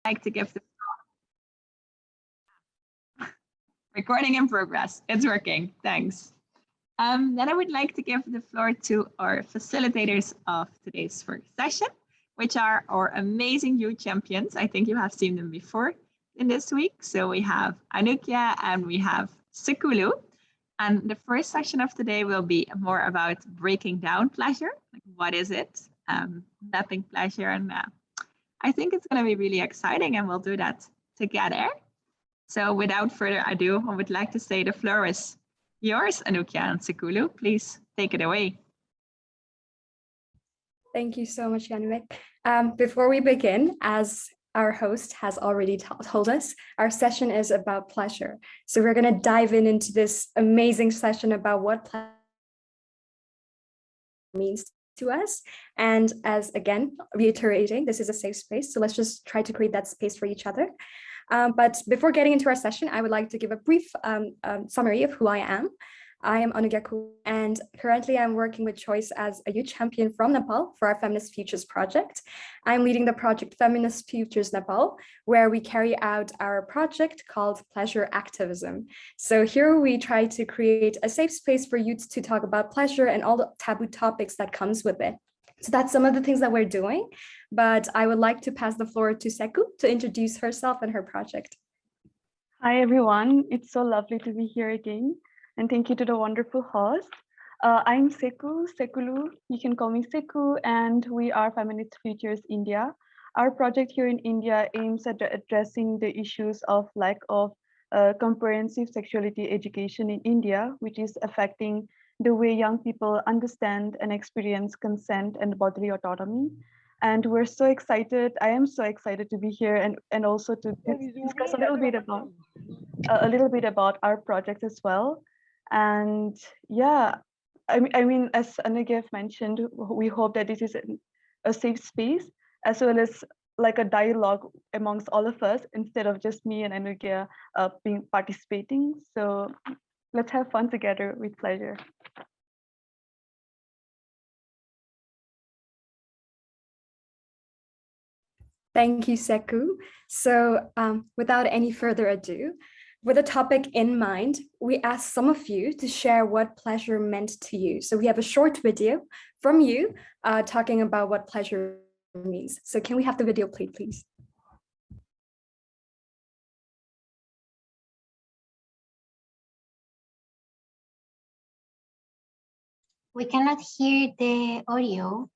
like to give the recording in progress. It's working. Thanks. Then I would like to give the floor to our facilitators of today's first session, which are our amazing youth champions. I think you have seen them before in this week. So we have Anukia and we have Sekulu. And the first session of today will be more about breaking down pleasure. Like, what is it? Mapping pleasure. And I think it's going to be really exciting, and we'll do that together. So without further ado, I would like to say the floor is yours, Anukia and Sekulu. Please take it away. Thank you so much, Yannick. Before we begin, as our host has already told us, our session is about pleasure. So we're going to dive into this amazing session about what pleasure means to us. And as again, reiterating, this is a safe space. So let's just try to create that space for each other. But before getting into our session, I would like to give a brief summary of who I am. I am Anugaku, and currently I'm working with Choice as a youth champion from Nepal for our Feminist Futures project. I'm leading the project Feminist Futures Nepal, where we carry out our project called Pleasure Activism. So here we try to create a safe space for youths to talk about pleasure and all the taboo topics that comes with it. So that's some of the things that we're doing, but I would like to pass the floor to Seku to introduce herself and her project. Hi, everyone. It's so lovely to be here again. And thank you to the wonderful host. I'm Sekulu. You can call me Seku, and we are Feminist Futures India. Our project here in India aims at addressing the issues of lack of comprehensive sexuality education in India, which is affecting the way young people understand and experience consent and bodily autonomy. And we're so excited. I am so excited to be here and also to discuss a little bit about our project as well. And yeah, I mean, as Anugev mentioned, we hope that this is a safe space as well as like a dialogue amongst all of us instead of just me and Anugia participating. So let's have fun together with pleasure. Thank you, Seku. So without any further ado, with a topic in mind, we asked some of you to share what pleasure meant to you. So we have a short video from you talking about what pleasure means. So can we have the video played, please? We cannot hear the audio.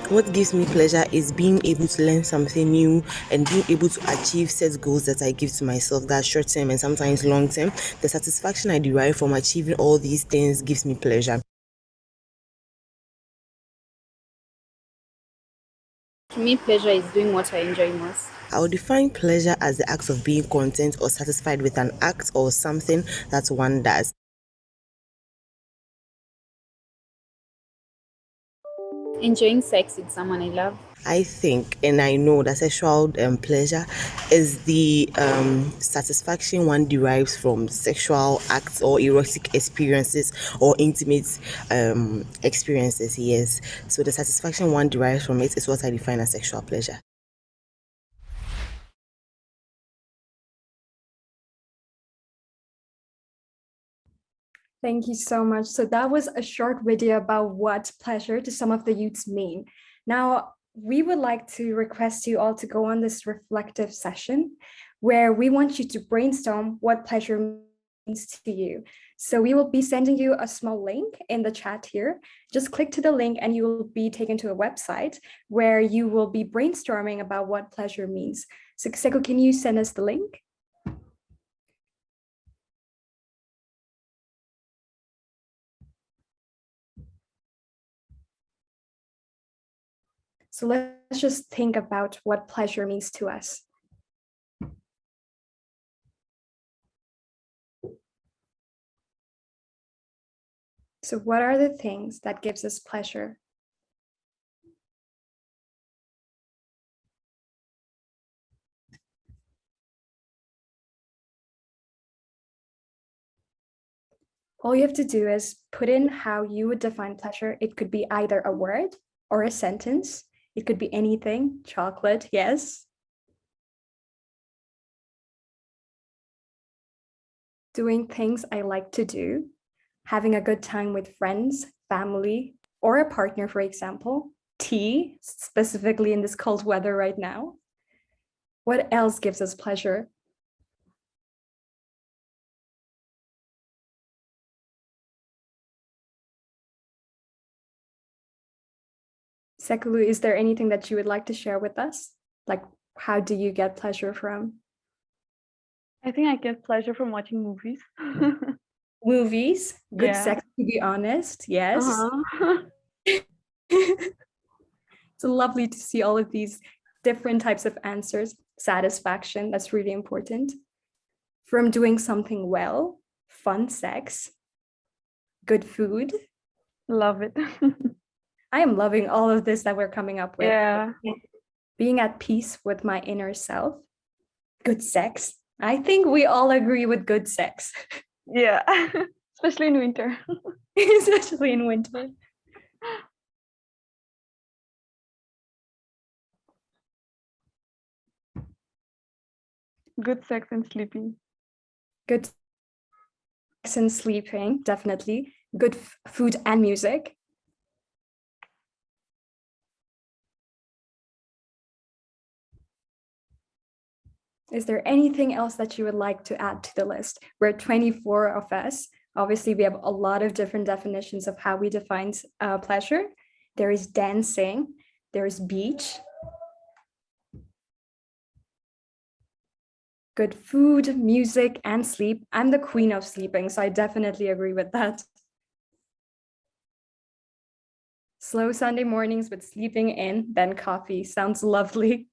What gives me pleasure is being able to learn something new and being able to achieve set goals that I give to myself, that short term and sometimes long term. The satisfaction I derive from achieving all these things gives me pleasure. To me, pleasure is doing what I enjoy most. I would define pleasure as the act of being content or satisfied with an act or something that one does. Enjoying sex with someone I love. I think and I know that sexual pleasure is the satisfaction one derives from sexual acts or erotic experiences or intimate experiences, yes. So the satisfaction one derives from it is what I define as sexual pleasure. Thank you so much. So that was a short video about what pleasure to some of the youths mean. Now, we would like to request you all to go on this reflective session where we want you to brainstorm what pleasure means to you. So we will be sending you a small link in the chat here. Just click to the link and you will be taken to a website where you will be brainstorming about what pleasure means. So Seko, can you send us the link? So let's just think about what pleasure means to us. So what are the things that gives us pleasure? All you have to do is put in how you would define pleasure. It could be either a word or a sentence. It could be anything. Chocolate, yes. Doing things I like to do. Having a good time with friends, family, or a partner, for example. Tea, specifically in this cold weather right now. What else gives us pleasure? Sekulu, is there anything that you would like to share with us? Like, how do you get pleasure from? I think I get pleasure from watching movies. Movies, good Yeah. sex, to be honest, yes. Uh-huh. It's lovely to see all of these different types of answers. Satisfaction, that's really important. From doing something well, fun sex, good food. Love it. I am loving all of this that we're coming up with. Yeah. Being at peace with my inner self, good sex. I think we all agree with good sex. Yeah. Especially in winter. Especially in winter. Good sex and sleeping. Good sex and sleeping, definitely. Good food and music. Is there anything else that you would like to add to the list? We're 24 of us. Obviously, we have a lot of different definitions of how we define pleasure. There is dancing, there is beach, good food, music, and sleep. I'm the queen of sleeping, so I definitely agree with that. Slow Sunday mornings with sleeping in, then coffee. Sounds lovely.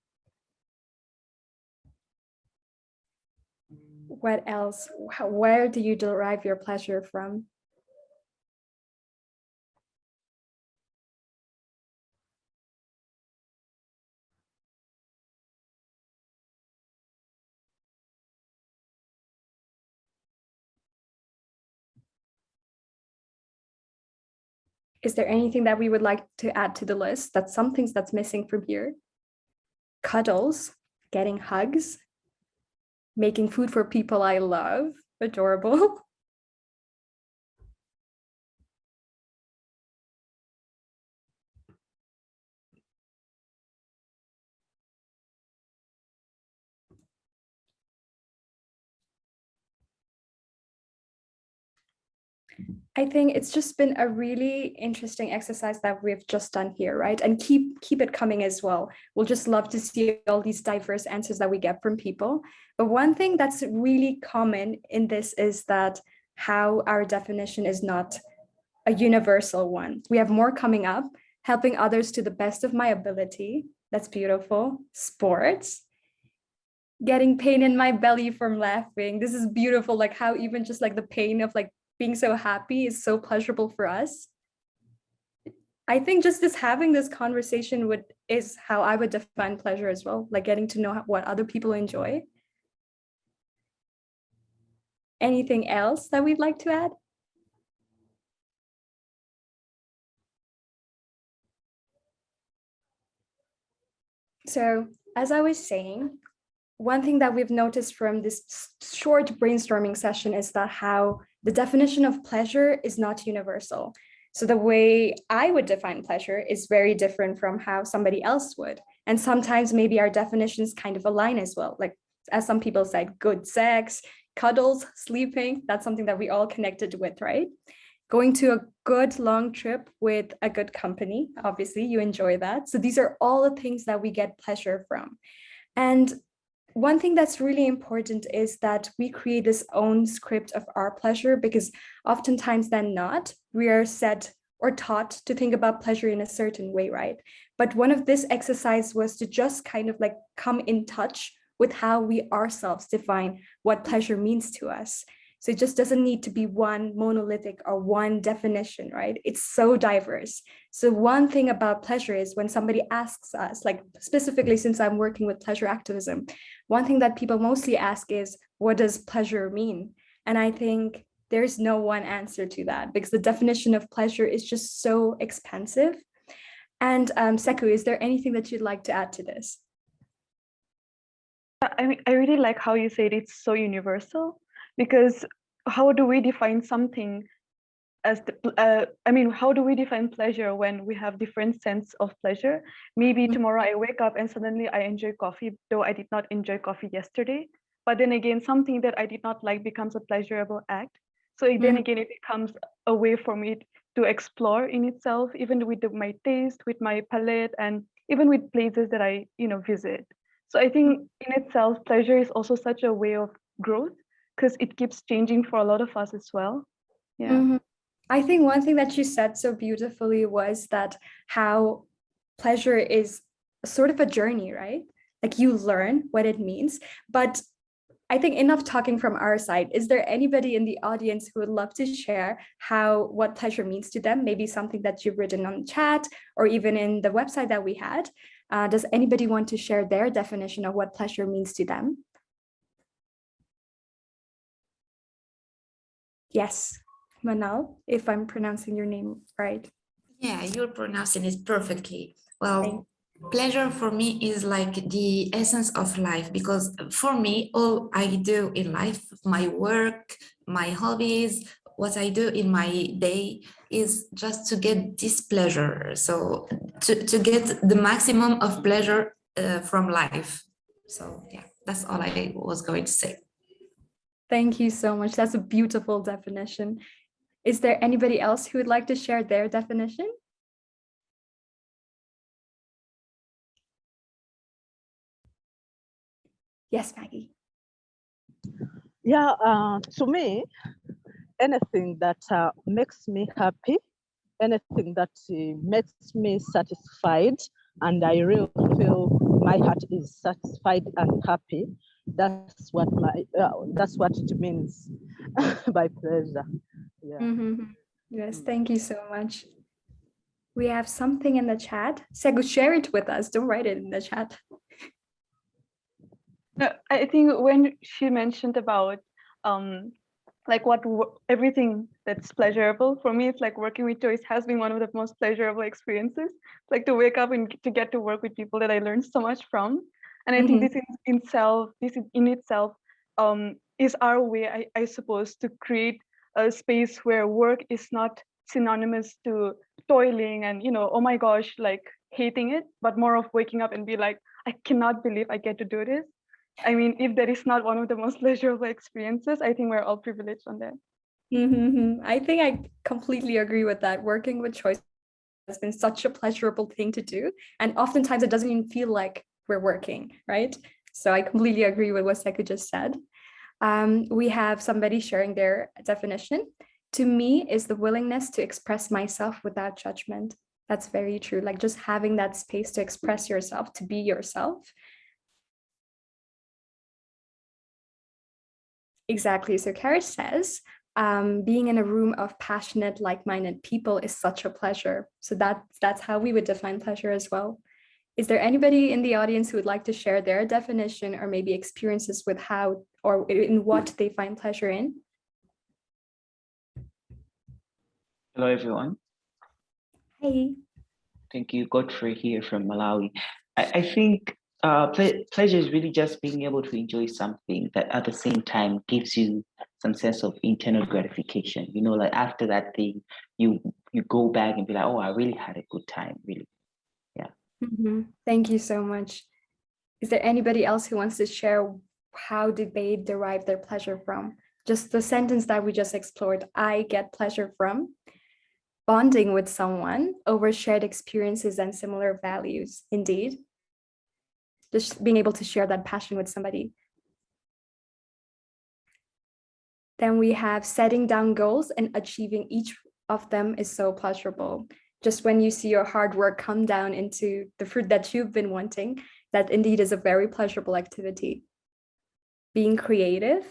What else? Where do you derive your pleasure from? Is there anything that we would like to add to the list? That's some things that's missing from here. Cuddles, getting hugs, making food for people I love, adorable. I think it's just been a really interesting exercise that we've just done here, right? And keep it coming as well. We'll just love to see all these diverse answers that we get from people. But one thing that's really common in this is that how our definition is not a universal one. We have more coming up, helping others to the best of my ability. That's beautiful. Sports, getting pain in my belly from laughing. This is beautiful, like how even just like the pain of like being so happy is so pleasurable for us. I think just this having this conversation is how I would define pleasure as well, like getting to know what other people enjoy. Anything else that we'd like to add? So as I was saying, one thing that we've noticed from this short brainstorming session is that how the definition of pleasure is not universal. So the way I would define pleasure is very different from how somebody else would. And sometimes maybe our definitions kind of align as well. Like as some people said, good sex, cuddles, sleeping, that's something that we all connected with, right? Going to a good long trip with a good company, obviously you enjoy that. So these are all the things that we get pleasure from. And one thing that's really important is that we create this own script of our pleasure, because oftentimes than not, we are set or taught to think about pleasure in a certain way, right? But one of this exercise was to just kind of like come in touch with how we ourselves define what pleasure means to us. So it just doesn't need to be one monolithic or one definition, right? It's so diverse. So one thing about pleasure is when somebody asks us, like specifically since I'm working with pleasure activism, one thing that people mostly ask is, what does pleasure mean? And I think there's no one answer to that because the definition of pleasure is just so expansive. And Seku, is there anything that you'd like to add to this? I mean, I really like how you said it's so universal, because how do we define something as how do we define pleasure when we have different sense of pleasure? Maybe tomorrow I wake up and suddenly I enjoy coffee, though I did not enjoy coffee yesterday. But then again, something that I did not like becomes a pleasurable act. So then again, it becomes a way for me to explore in itself, even with my taste, with my palate, and even with places that I visit. So I think in itself, pleasure is also such a way of growth, because it keeps changing for a lot of us as well. Yeah. I think one thing that you said so beautifully was that how pleasure is sort of a journey, right? Like you learn what it means. But I think enough talking from our side. Is there anybody in the audience who would love to share what pleasure means to them? Maybe something that you've written on the chat or even in the website that we had. Does anybody want to share their definition of what pleasure means to them? Yes, Manal, if I'm pronouncing your name right. Yeah, you're pronouncing it perfectly. Well, pleasure for me is like the essence of life, because for me, all I do in life, my work, my hobbies, what I do in my day is just to get this pleasure. So to get the maximum of pleasure from life. So yeah, that's all I was going to say. Thank you so much. That's a beautiful definition. Is there anybody else who would like to share their definition? Yes, Maggie. Yeah, to me, anything that makes me happy, anything that makes me satisfied, and I really feel my heart is satisfied and happy. That's what it means by pleasure. Yeah. Yes, thank you so much. We have something in the chat. Segu, share it with us. Don't write it in the chat. No, I think when she mentioned about like everything that's pleasurable, for me, it's like working with Joyce has been one of the most pleasurable experiences. Like to wake up and to get to work with people that I learned so much from. And I think this in itself is our way, I suppose, to create a space where work is not synonymous to toiling and, oh my gosh, like hating it, but more of waking up and be like, I cannot believe I get to do this. I mean, if that is not one of the most pleasurable experiences, I think we're all privileged on that. I think I completely agree with that. Working with Choice has been such a pleasurable thing to do. And oftentimes it doesn't even feel like we're working, right? So I completely agree with what Seku just said. We have somebody sharing their definition. To me, is the willingness to express myself without judgment. That's very true. Like just having that space to express yourself, to be yourself. Exactly. So Kara says, being in a room of passionate, like-minded people is such a pleasure. So that's how we would define pleasure as well. Is there anybody in the audience who would like to share their definition or maybe experiences with how or in what they find pleasure in? Hello, everyone. Hey. Thank you, Godfrey here from Malawi. I think pleasure is really just being able to enjoy something that at the same time gives you some sense of internal gratification. Like after that thing, you go back and be like, oh, I really had a good time, really. Yeah. Thank you so much. Is there anybody else who wants to share how did they derive their pleasure from? Just the sentence that we just explored, I get pleasure from bonding with someone over shared experiences and similar values. Indeed. Just being able to share that passion with somebody. Then we have setting down goals and achieving each of them is so pleasurable. Just when you see your hard work come down into the fruit that you've been wanting, that indeed is a very pleasurable activity. Being creative.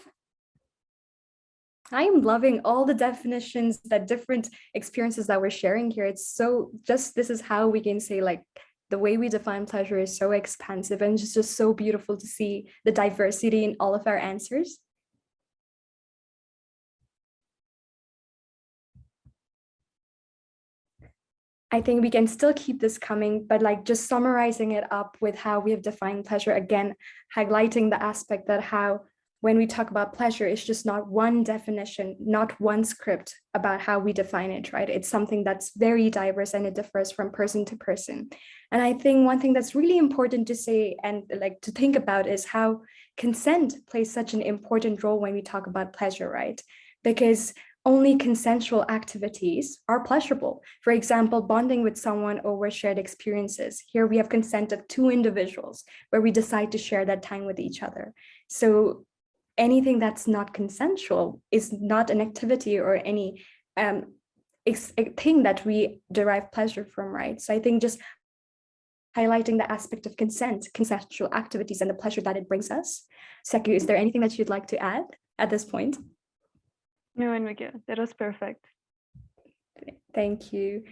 I am loving all the definitions, that different experiences that we're sharing here. It's so this is how we can say like the way we define pleasure is so expansive and just so beautiful to see the diversity in all of our answers. I think we can still keep this coming, but like just summarizing it up with how we have defined pleasure, again, highlighting the aspect that how when we talk about pleasure, it's just not one definition, not one script about how we define it, right? It's something that's very diverse and it differs from person to person. And I think one thing that's really important to say and like to think about is how consent plays such an important role when we talk about pleasure, right? Because only consensual activities are pleasurable. For example, bonding with someone over shared experiences. Here we have consent of two individuals where we decide to share that time with each other. So anything that's not consensual is not an activity or any thing that we derive pleasure from, right? So I think just highlighting the aspect of consent, consensual activities, and the pleasure that it brings us. Seku, is there anything that you'd like to add at this point? No, Enrique, that was perfect. Thank you.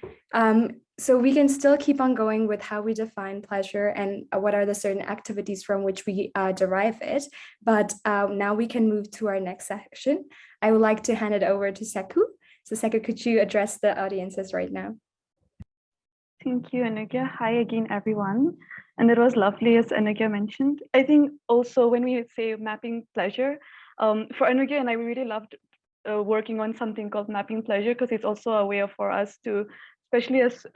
So we can still keep on going with how we define pleasure and what are the certain activities from which we derive it. But now we can move to our next section. I would like to hand it over to Seku. So Seku, could you address the audiences right now? Thank you, Enrique. Hi again, everyone. And it was lovely, as Enrique mentioned. I think also when we say mapping pleasure, for Enrique and I, we really loved working on something called mapping pleasure, because it's also a way for us to, especially as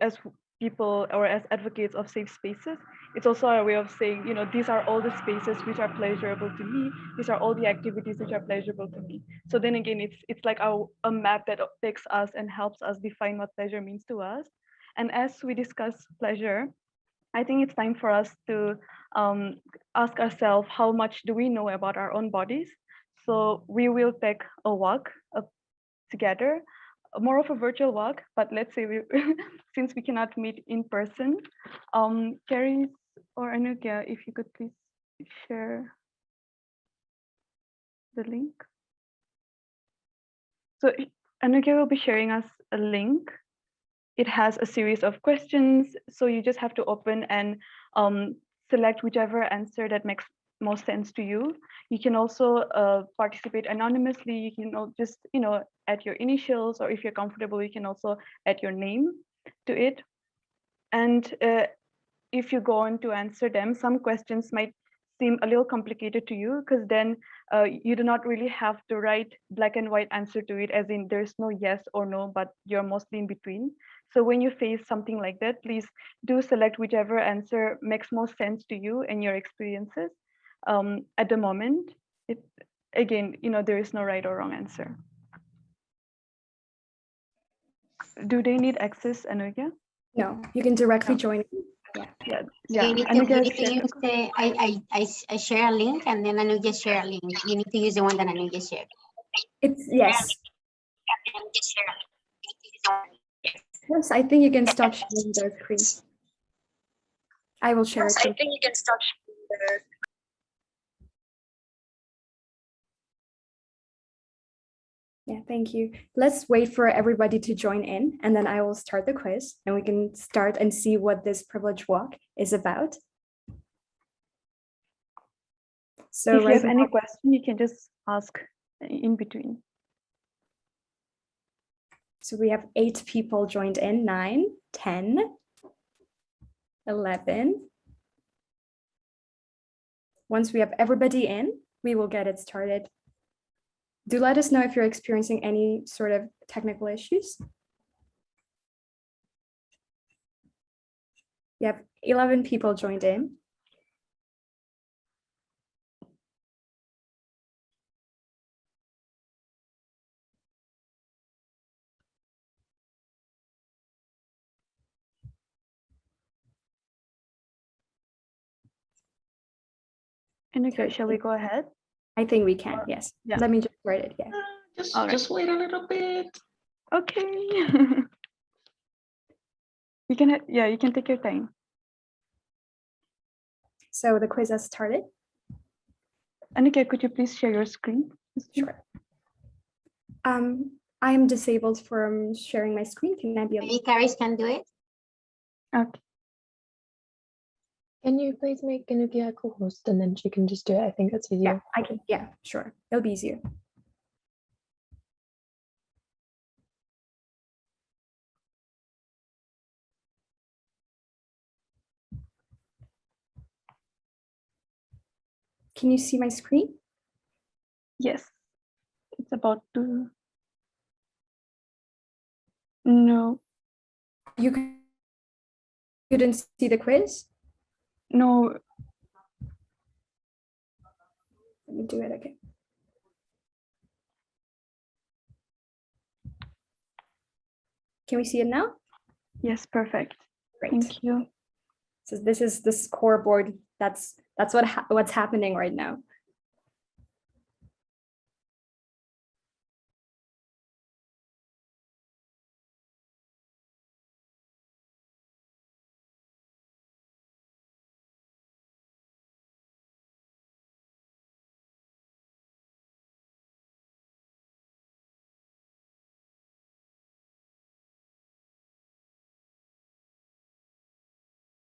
as people or as advocates of safe spaces, it's also a way of saying, these are all the spaces which are pleasurable to me, these are all the activities which are pleasurable to me. So then again, it's like a map that takes us and helps us define what pleasure means to us. And as we discuss pleasure, I think it's time for us to ask ourselves, how much do we know about our own bodies? So we will take a walk together, more of a virtual walk, but let's say since we cannot meet in person, Carrie or Anukia, if you could please share the link. So Anukia will be sharing us a link. It has a series of questions, so you just have to open and select whichever answer that makes most sense to you. You can also participate anonymously. You can just add your initials, or if you're comfortable, you can also add your name to it. And if you go on to answer them, some questions might seem a little complicated to you, because then you do not really have to write black and white answer to it, as in there's no yes or no, but you're mostly in between. So when you face something like that, please do select whichever answer makes most sense to you and your experiences. At the moment, again, there is no right or wrong answer. Do they need access, Anugia? No, you can directly join. Yeah. You need to use the, I share a link, and then Anugia share a link. You need to use the one that Anugia shared. It's yes. Yes, I think you can stop sharing the screen. I will share it. I think you can stop sharing the. Yeah, thank you. Let's wait for everybody to join in, and then I will start the quiz, and we can start and see what this privilege walk is about. So if you have any question, you can just ask in between. So we have 8 people joined in, 9, 10, 11. Once we have everybody in, we will get it started. Do let us know if you're experiencing any sort of technical issues. We have 11 people joined in. Okay, shall we go ahead? I think we can, yes. Yeah. Let me just write it, yeah. Just wait a little bit. Okay. You can take your time. So the quiz has started. Anika, could you please share your screen? Sure. I am disabled from sharing my screen. Can I be able? Maybe Caris can do it. Okay. Can you please make Anukia a co-host, and then she can just do it? I think that's easier. Yeah, I can. Yeah, sure. It'll be easier. Can you see my screen? Yes, it's about to. No. You couldn't see the quiz? No. Let me do it again. Can we see it now? Yes, perfect. Great. Thank you. So this is the scoreboard. That's what's happening right now.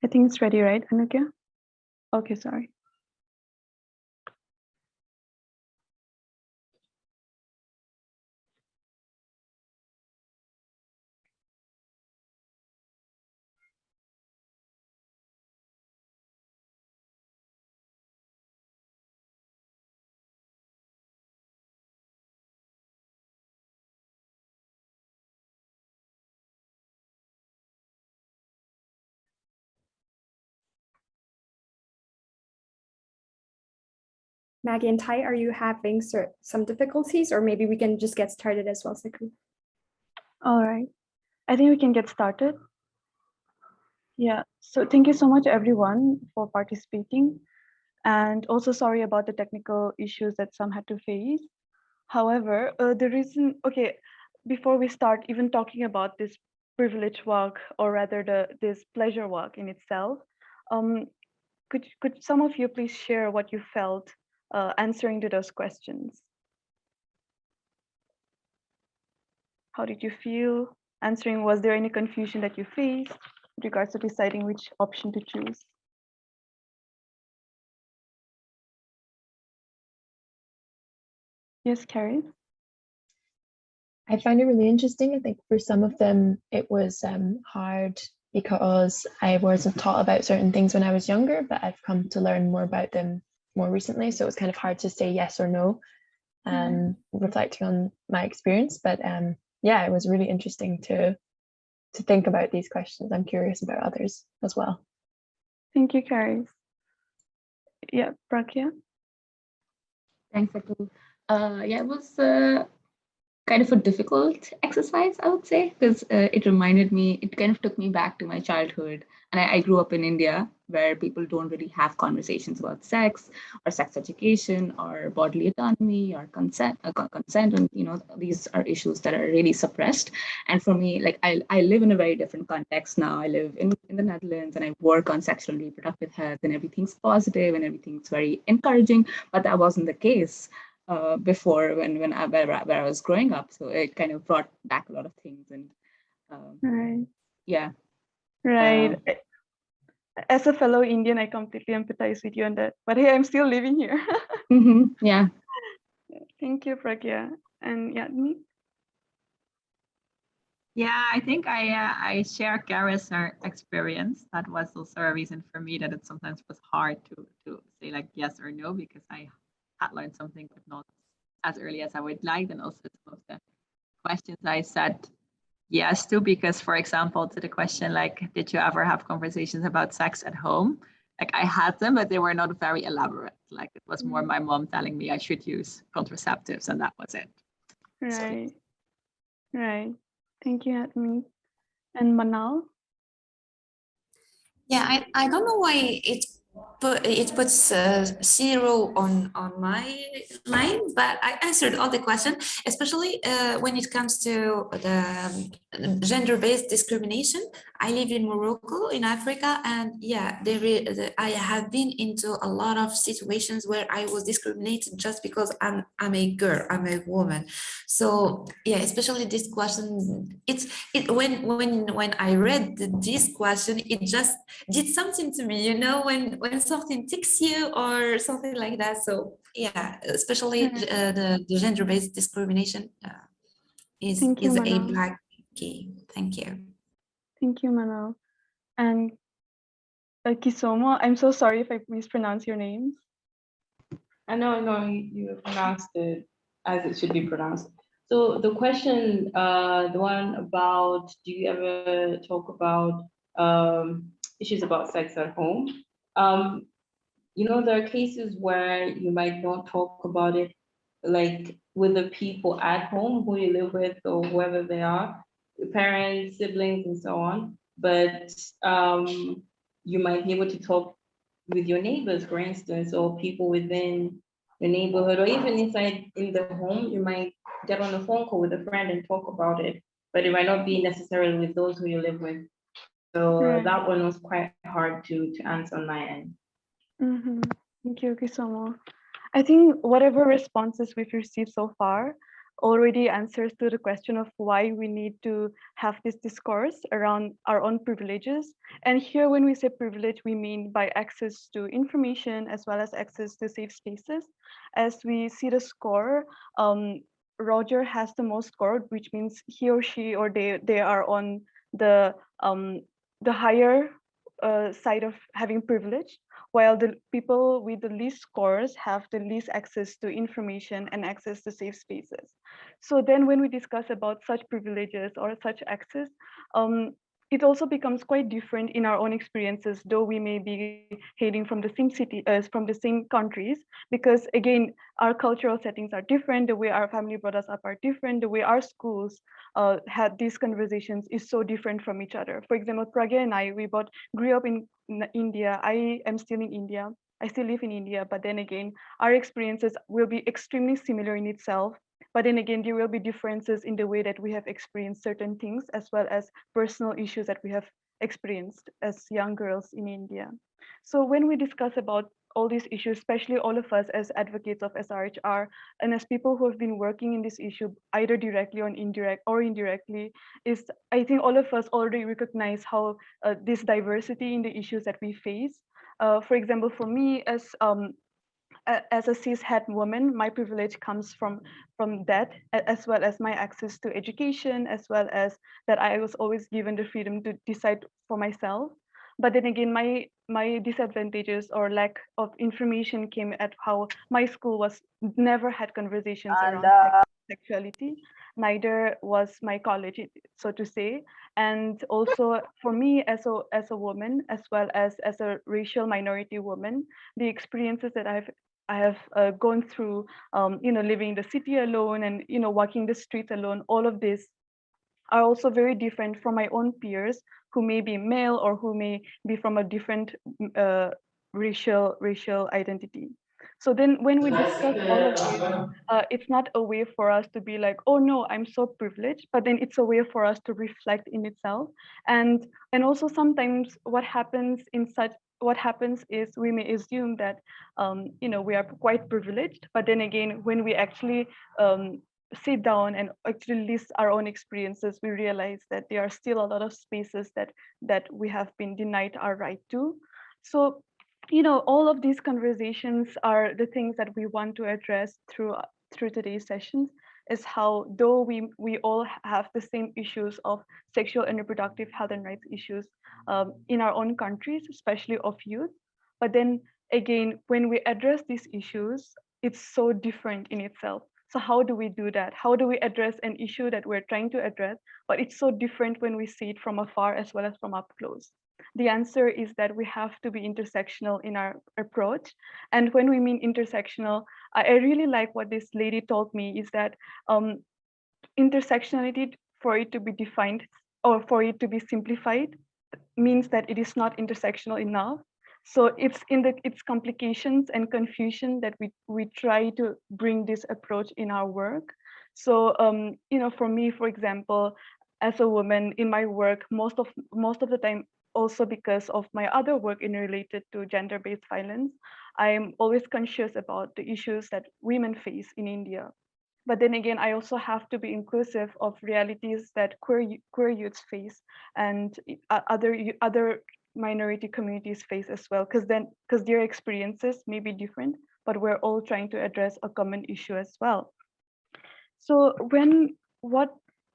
I think it's ready, right, Anukia? Okay, sorry. Maggie and Tai, are you having some difficulties, or maybe we can just get started as well, Seku? All right. I think we can get started. Yeah, so thank you so much, everyone, for participating. And also sorry about the technical issues that some had to face. However, the reason, okay, before we start even talking about this privilege walk, or rather this pleasure walk in itself, could some of you please share what you felt answering to those questions? How did you feel answering? Was there any confusion that you faced with regards to deciding which option to choose? Yes, Carrie? I find it really interesting. I think for some of them, it was hard because I wasn't taught about certain things when I was younger, but I've come to learn more about them more recently. So it was kind of hard to say yes or no, reflecting on my experience. But yeah, it was really interesting to think about these questions. I'm curious about others as well. Thank you, Carrie. Yeah, Pragya? Thanks, Aku. Yeah, it was kind of a difficult exercise, I would say, because it kind of took me back to my childhood. And I grew up in India, where people don't really have conversations about sex or sex education or bodily autonomy or consent, and these are issues that are really suppressed. And for me, like I live in a very different context now. I live in the Netherlands, and I work on sexual and reproductive health, and everything's positive and everything's very encouraging. But that wasn't the case before where I was growing up. So it kind of brought back a lot of things. And right. Yeah. Right. As a fellow Indian, I completely empathize with you on that. But hey, I'm still living here. Yeah. Thank you, Pragya. And yeah, me? Yeah, I think I share Gareth's experience. That was also a reason for me that it sometimes was hard to say like yes or no, because I had learned something, but not as early as I would like. And also some of the questions I said yes to, because for example, to the question like, did you ever have conversations about sex at home? Like I had them, but they were not very elaborate. Like it was more my mom telling me I should use contraceptives, and that was it. Right. Right. Thank you, Atmi. And Manal? Yeah, I don't know why it puts 0 on my mind, but I answered all the questions, especially when it comes to the gender-based discrimination. I live in Morocco, in Africa, and yeah, I have been into a lot of situations where I was discriminated just because I'm a girl, I'm a woman. So yeah, especially this question, when I read this question, it just did something to me, when something ticks you or something like that. So yeah, especially the gender-based discrimination is a black key. Thank you. Thank you, Manal. And Kisomo, I'm so sorry if I mispronounce your names. No, you pronounced it as it should be pronounced. So the question, the one about, do you ever talk about issues about sex at home? There are cases where you might not talk about it, like with the people at home who you live with or whoever they are, parents, siblings, and so on. But you might be able to talk with your neighbors, for instance, or people within your neighborhood, or even inside in the home. You might get on a phone call with a friend and talk about it, but it might not be necessarily with those who you live with. So Right. that one was quite hard to answer on my end. Mm-hmm. Thank you, Kisamo. I think whatever responses we've received so far already answers to the question of why we need to have this discourse around our own privileges. And here, when we say privilege, we mean by access to information as well as access to safe spaces. As we see the score, Roger has the most score, which means he or she or they are on the higher side of having privilege, while the people with the least scores have the least access to information and access to safe spaces. So then when we discuss about such privileges or such access, it also becomes quite different in our own experiences, though we may be hailing from the same city, from the same countries, because again, our cultural settings are different, the way our family brought us up are different, the way our schools had these conversations is so different from each other. For example, Pragya and I, we both grew up in India. I am still in India. I still live in India, but then again, our experiences will be extremely similar in itself. But then again, there will be differences in the way that we have experienced certain things, as well as personal issues that we have experienced as young girls in India. So when we discuss about all these issues, especially all of us as advocates of SRHR and as people who have been working in this issue, either directly or indirectly, is I think all of us already recognize how this diversity in the issues that we face. For example, for me as a cishet woman, my privilege comes from that, as well as my access to education, as well as that I was always given the freedom to decide for myself. But then again, my disadvantages or lack of information came at how my school was never had conversations around sexuality, neither was my college, so to say. And also for me as a woman, as well as a racial minority woman, the experiences that I have gone through, living in the city alone and, walking the streets alone, all of this are also very different from my own peers who may be male or who may be from a different racial identity. So then when we discuss all of this, it's not a way for us to be like, oh no, I'm so privileged, but then it's a way for us to reflect in itself. And also sometimes what happens is we may assume that we are quite privileged, but then again, when we actually sit down and actually list our own experiences, we realize that there are still a lot of spaces that we have been denied our right to. So all of these conversations are the things that we want to address through today's sessions, is how though we all have the same issues of sexual and reproductive health and rights issues in our own countries, especially of youth, but then again, when we address these issues, it's so different in itself. So how do we do that? How do we address an issue that we're trying to address, but it's so different when we see it from afar as well as from up close? The answer is that we have to be intersectional in our approach. And when we mean intersectional, I really like what this lady told me, is that intersectionality, for it to be defined or for it to be simplified, means that it is not intersectional enough. So it's in its complications and confusion that we try to bring this approach in our work. So for me, for example, as a woman in my work, most of the time, also because of my other work in related to gender-based violence, I am always conscious about the issues that women face in India. But then again, I also have to be inclusive of realities that queer youths face, and other minority communities face as well, because their experiences may be different, but we're all trying to address a common issue as well. So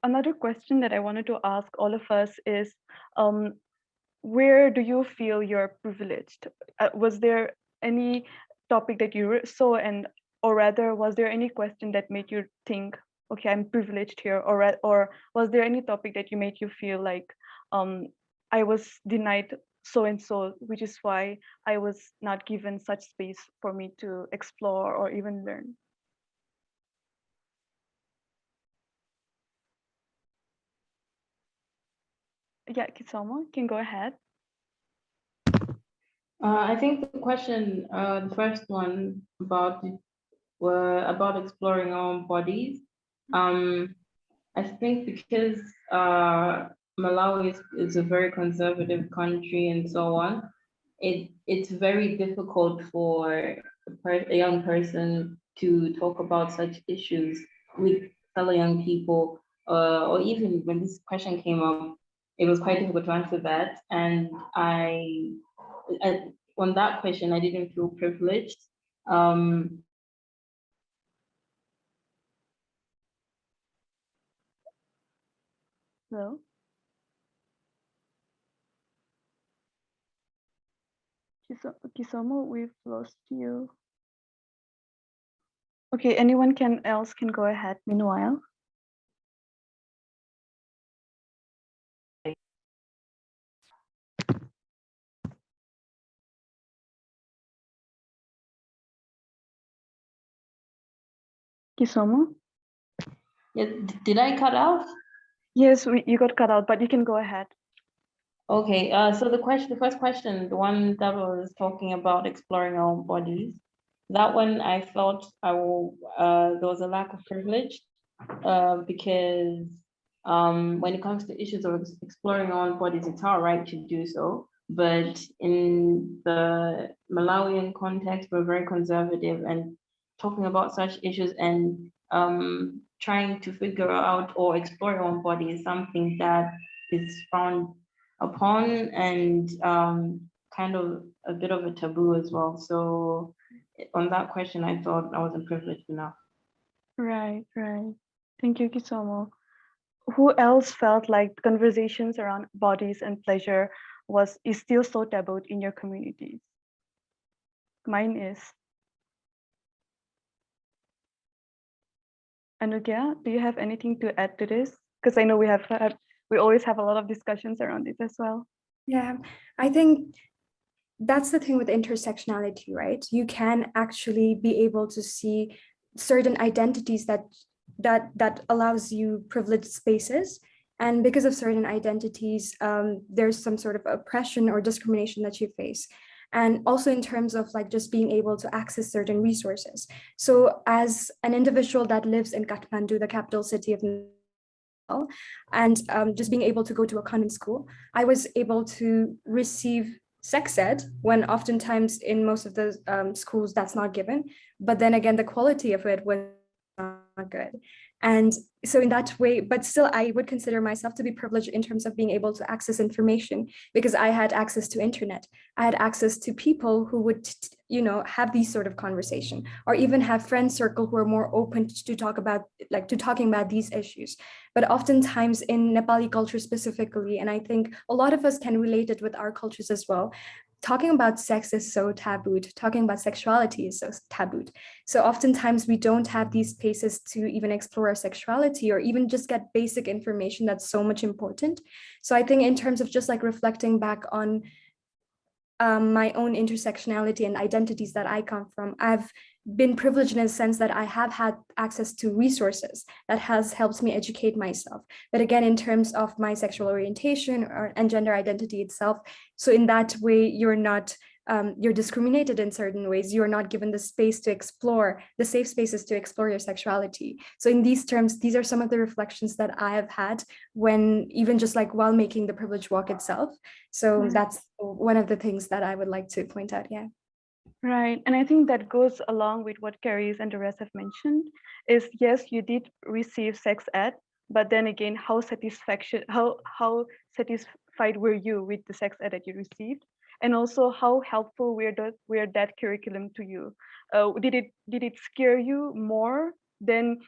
another question that I wanted to ask all of us is, where do you feel you're privileged? Was there any topic that you saw, and or rather, was there any question that made you think, okay, I'm privileged here, or was there any topic that you made you feel like I was denied so and so, which is why I was not given such space for me to explore or even learn? Yeah, Kisomo, can go ahead. I think the question, the first one about exploring our own bodies. I think because Malawi is a very conservative country and so on, it's very difficult for a young person to talk about such issues with fellow young people, or even when this question came up, it was quite difficult to answer that. And on that question, I didn't feel privileged. Hello? Kisomo, we've lost you. Okay, anyone else can go ahead meanwhile. Kisomo? Yeah, did I cut out? Yes, you got cut out, but you can go ahead. Okay, so the first question, the one that was talking about exploring our own bodies, that one I felt there was a lack of privilege, because when it comes to issues of exploring our own bodies, it's our right to do so. But in the Malawian context, we're very conservative, and talking about such issues and trying to figure out or explore your own body is something that is frowned upon, and kind of a bit of a taboo as well. So on that question, I thought I wasn't privileged enough. Right. Thank you, Kisomo. Who else felt like conversations around bodies and pleasure is still so tabooed in your communities? Mine is. Anugya, do you have anything to add to this? Because I know we always have a lot of discussions around it as well. Yeah, I think that's the thing with intersectionality, right? You can actually be able to see certain identities that allows you privileged spaces. And because of certain identities, there's some sort of oppression or discrimination that you face. And also in terms of like just being able to access certain resources. So as an individual that lives in Kathmandu, the capital city of Nepal, and just being able to go to a convent school, I was able to receive sex ed when oftentimes in most of the schools that's not given. But then again, the quality of it was not good. And so in that way, but still I would consider myself to be privileged in terms of being able to access information, because I had access to internet. I had access to people who would, have these sort of conversation, or even have friend circle who are more open to talking about these issues. But oftentimes in Nepali culture specifically, and I think a lot of us can relate it with our cultures as well, talking about sex is so tabooed, talking about sexuality is so tabooed. So oftentimes we don't have these spaces to even explore our sexuality or even just get basic information that's so much important. So I think in terms of just like reflecting back on my own intersectionality and identities that I come from, I've been privileged in a sense that I have had access to resources that has helped me educate myself. But again, in terms of my sexual orientation and gender identity itself, so in that way, you're discriminated in certain ways. You're not given the space to explore, the safe spaces to explore your sexuality. So in these terms, these are some of the reflections that I have had when even just like while making the privilege walk itself. So that's one of the things that I would like to point out. Yeah. Right. And I think that goes along with what Caris and the rest have mentioned is, yes, you did receive sex ed, but then again, how satisfied were you with the sex ed that you received? And also how helpful were that curriculum to you? Did it scare you more than,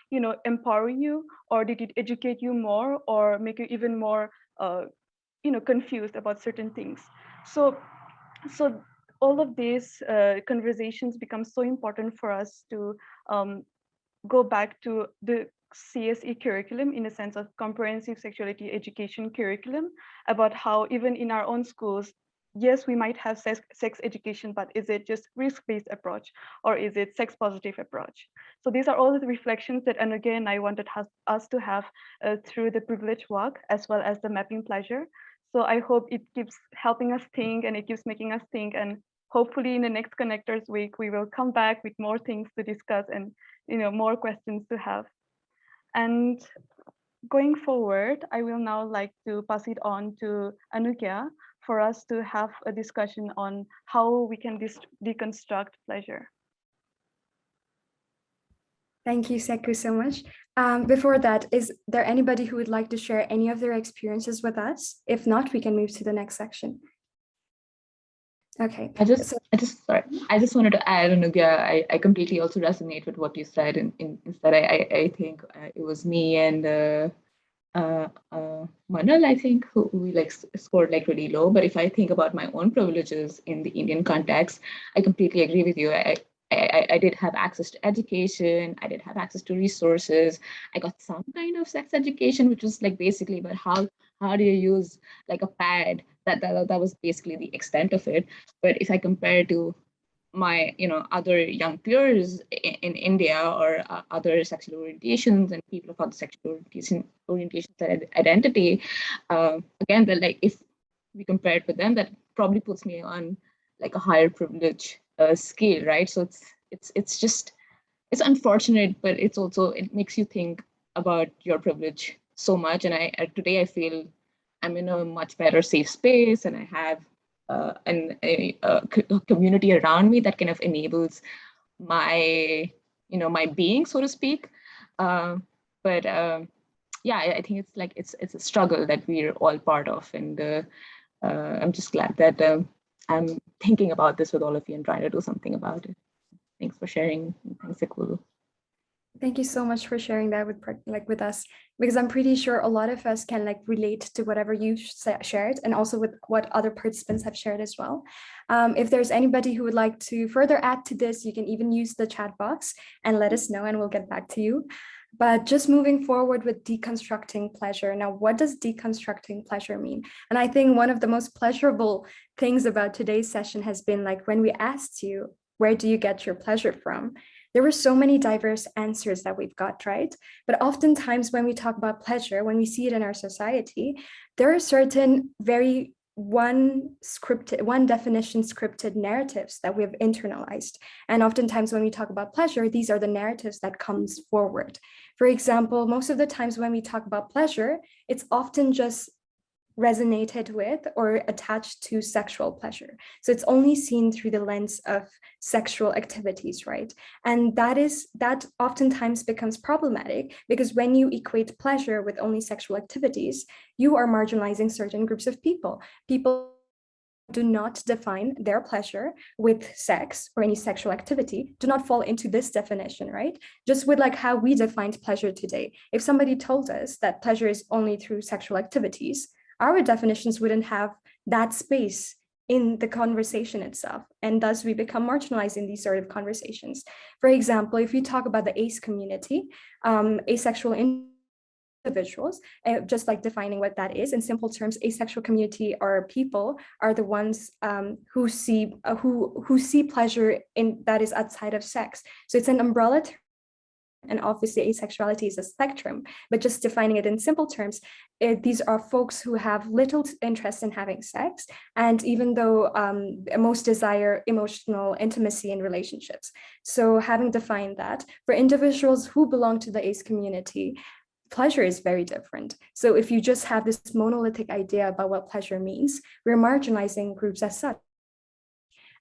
empower you, or did it educate you more or make you even more, confused about certain things? So all of these conversations become so important for us to go back to the CSE curriculum, in a sense of comprehensive sexuality education curriculum, about how even in our own schools, yes, we might have sex education, but is it just risk-based approach, or is it sex-positive approach? So these are all the reflections that, and again, I wanted us to have through the privilege walk, as well as the mapping pleasure. So I hope it keeps helping us think, and it keeps making us think, and hopefully in the next Connectors Week, we will come back with more things to discuss and more questions to have. And going forward, I will now like to pass it on to Anukia for us to have a discussion on how we can deconstruct pleasure. Thank you, Seku, so much. Before that, is there anybody who would like to share any of their experiences with us? If not, we can move to the next section. Okay. I just wanted to add, Anugia, I completely also resonate with what you said. Instead, I think it was me and Manal, I think, who we like scored like really low. But if I think about my own privileges in the Indian context, I completely agree with you. I did have access to education. I did have access to resources. I got some kind of sex education, which was like basically about how do you use like a pad. That was basically the extent of it. But if I compare to my other young peers in India, or other sexual orientations and people of other sexual orientations and identity, again, that like if we compare it with them, that probably puts me on like a higher privilege scale, right? So it's unfortunate, but it makes you think about your privilege so much. And today I feel I'm in a much better safe space, and I have a community around me that kind of enables my my being, so to speak. Yeah, I think it's a struggle that we're all part of, and I'm just glad that I'm thinking about this with all of you and trying to do something about it. Thanks for sharing. Thanks, Akulu. Thank you so much for sharing that with us, because I'm pretty sure a lot of us can like relate to whatever you shared, and also with what other participants have shared as well. If there's anybody who would like to further add to this, you can even use the chat box and let us know, and we'll get back to you. But just moving forward with deconstructing pleasure. Now, what does deconstructing pleasure mean? And I think one of the most pleasurable things about today's session has been like when we asked you, where do you get your pleasure from? There were so many diverse answers that we've got, right? But oftentimes when we talk about pleasure, when we see it in our society, there are certain very one definition scripted narratives that we have internalized. And oftentimes when we talk about pleasure, these are the narratives that comes forward. For example, most of the times when we talk about pleasure, it's often just resonated with or attached to sexual pleasure. So it's only seen through the lens of sexual activities, right? And that oftentimes becomes problematic, because when you equate pleasure with only sexual activities, you are marginalizing certain groups of people. People do not define their pleasure with sex or any sexual activity do not fall into this definition, right? Just with like how we defined pleasure today. If somebody told us that pleasure is only through sexual activities, our definitions wouldn't have that space in the conversation itself. And thus we become marginalized in these sort of conversations. For example, if you talk about the ACE community, asexual individuals, just like defining what that is in simple terms, asexual community or people are the ones who see pleasure in that is outside of sex. So it's an umbrella term. And obviously asexuality is a spectrum, but just defining it in simple terms, these are folks who have little interest in having sex, and even though most desire emotional intimacy in relationships. So having defined that, for individuals who belong to the ACE community, pleasure is very different. So if you just have this monolithic idea about what pleasure means, we're marginalizing groups as such.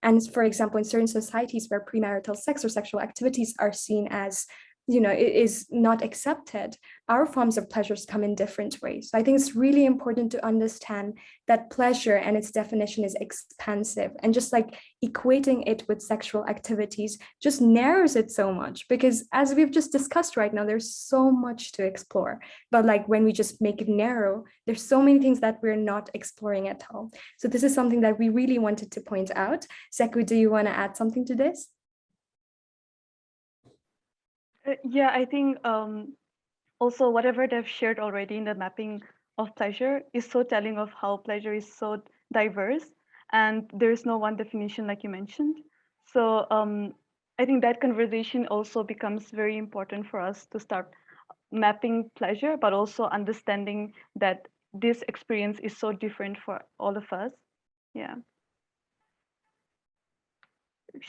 And for example, in certain societies where premarital sex or sexual activities are seen as it is not accepted, our forms of pleasures come in different ways. So I think it's really important to understand that pleasure and its definition is expansive, and just like equating it with sexual activities just narrows it so much, because as we've just discussed right now, there's so much to explore. But like when we just make it narrow, there's so many things that we're not exploring at all. So this is something that we really wanted to point out. Seku, do you want to add something to this? Yeah, I think also whatever they've shared already in the mapping of pleasure is so telling of how pleasure is so diverse, and there is no one definition like you mentioned. So I think that conversation also becomes very important for us to start mapping pleasure, but also understanding that this experience is so different for all of us. Yeah.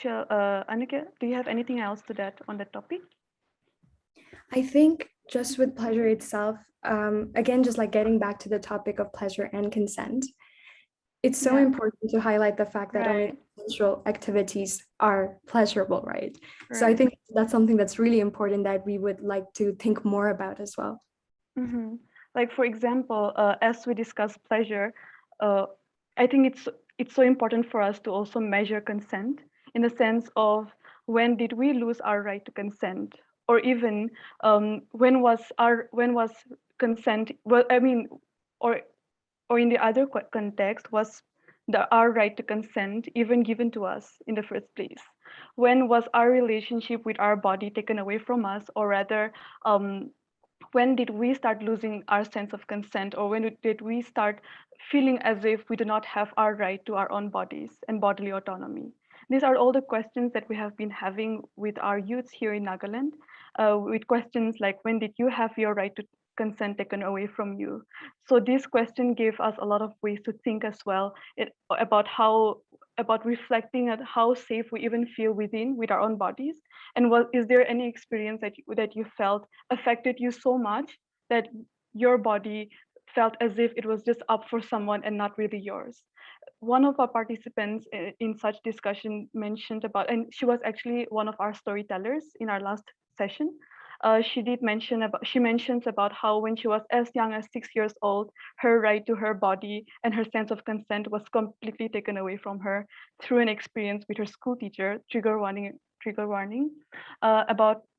Annika, do you have anything else to that on that topic? I think just with pleasure itself, again, just like getting back to the topic of pleasure and consent, it's so important to highlight the fact that only consensual activities are pleasurable, right? So I think that's something that's really important that we would like to think more about as well. Like, for example, as we discuss pleasure, I think it's so important for us to also measure consent in the sense of when did we lose our right to consent, or even when was consent, well, I mean, or in the other context, was our right to consent even given to us in the first place? When was our relationship with our body taken away from us, or rather, when did we start losing our sense of consent, or when did we start feeling as if we do not have our right to our own bodies and bodily autonomy? These are all the questions that we have been having with our youths here in Nagaland, with questions like, when did you have your right to consent taken away from you? So this question gave us a lot of ways to think as well about reflecting at how safe we even feel with our own bodies, and is there any experience that you felt affected you so much that your body felt as if it was just up for someone and not really yours? One of our participants in such discussion mentioned about, and she was actually one of our storytellers in our last session. She mentions about how when she was as young as 6 years old, her right to her body and her sense of consent was completely taken away from her through an experience with her school teacher. Trigger warning.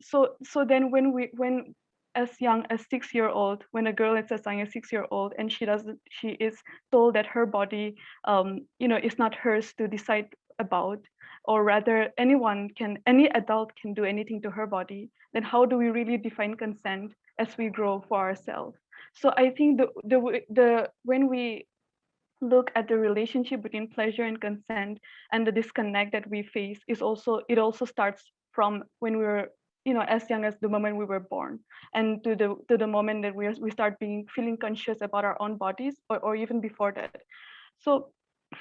So then when as young as 6-year-old, when a girl is as young as 6-year-old, and she is told that her body is not hers to decide about, or rather any adult can do anything to her body, then how do we really define consent as we grow for ourselves? So I think when we look at the relationship between pleasure and consent and the disconnect that we face, it also starts from when we were as young as the moment we were born, and to the moment that we start feeling conscious about our own bodies, or even before that. So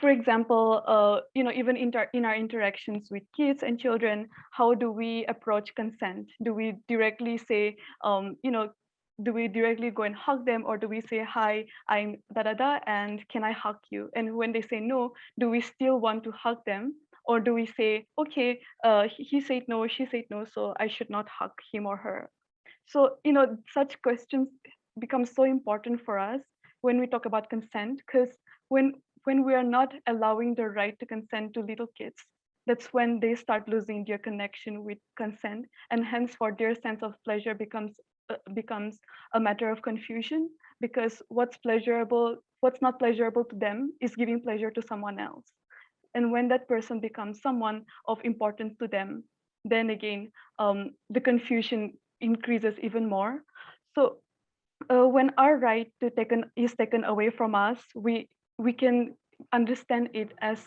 for example, even in our interactions with kids and children, how do we approach consent? Do we directly say, do we directly go and hug them, or do we say, hi, I'm da da da, and can I hug you? And when they say no, do we still want to hug them, or do we say, okay, he said no, she said no, so I should not hug him or her? So such questions become so important for us when we talk about consent, because when we are not allowing the right to consent to little kids, that's when they start losing their connection with consent, and henceforth their sense of pleasure becomes a matter of confusion, because what's not pleasurable to them is giving pleasure to someone else. And when that person becomes someone of importance to them, then again, the confusion increases even more. So when our right is taken away from us, we can understand it as